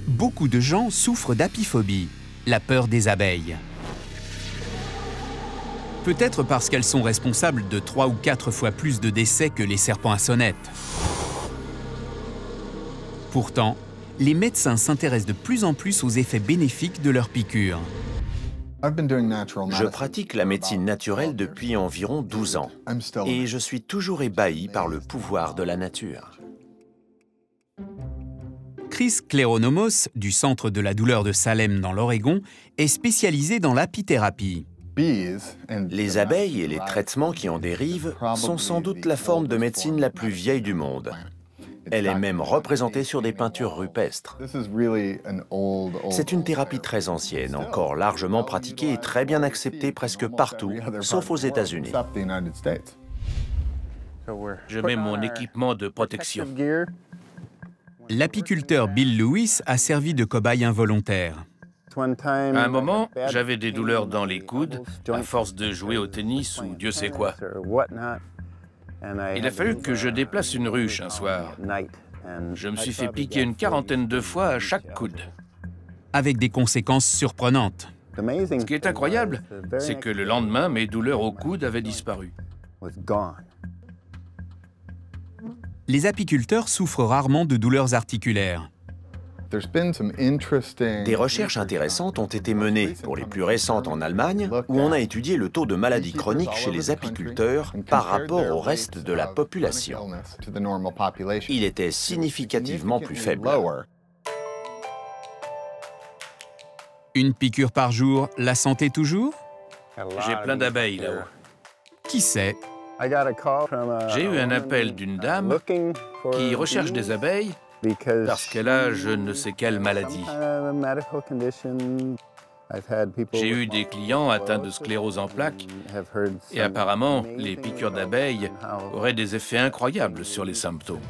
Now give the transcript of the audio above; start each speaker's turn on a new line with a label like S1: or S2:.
S1: Beaucoup de gens souffrent d'apiphobie, la peur des abeilles. Peut-être parce qu'elles sont responsables de 3 ou 4 fois plus de décès que les serpents à sonnette. Pourtant, les médecins s'intéressent de plus en plus aux effets bénéfiques de leurs piqûres.
S2: Je pratique la médecine naturelle depuis environ 12 ans et je suis toujours ébahi par le pouvoir de la nature.
S1: Chris Kleronomos, du Centre de la douleur de Salem dans l'Oregon, est spécialisé dans l'apithérapie.
S2: Les abeilles et les traitements qui en dérivent sont sans doute la forme de médecine la plus vieille du monde. Elle est même représentée sur des peintures rupestres. C'est une thérapie très ancienne, encore largement pratiquée et très bien acceptée presque partout, sauf aux États-Unis.
S3: Je mets mon équipement de protection.
S1: L'apiculteur Bill Lewis a servi de cobaye involontaire.
S3: À un moment, j'avais des douleurs dans les coudes, à force de jouer au tennis ou Dieu sait quoi. Il a fallu que je déplace une ruche un soir. Je me suis fait piquer une quarantaine de fois à chaque coude.
S1: Avec des conséquences surprenantes.
S3: Ce qui est incroyable, c'est que le lendemain, mes douleurs au coude avaient disparu.
S1: Les apiculteurs souffrent rarement de douleurs articulaires.
S2: Des recherches intéressantes ont été menées, pour les plus récentes en Allemagne, où on a étudié le taux de maladies chroniques chez les apiculteurs par rapport au reste de la population. Il était significativement plus faible.
S1: Une piqûre par jour, la santé toujours?
S3: J'ai plein d'abeilles là-haut.
S1: Qui sait?
S3: J'ai eu un appel d'une dame qui recherche des abeilles parce qu'elle a je ne sais quelle maladie. J'ai eu des clients atteints de sclérose en plaques et apparemment, les piqûres d'abeilles auraient des effets incroyables sur les symptômes.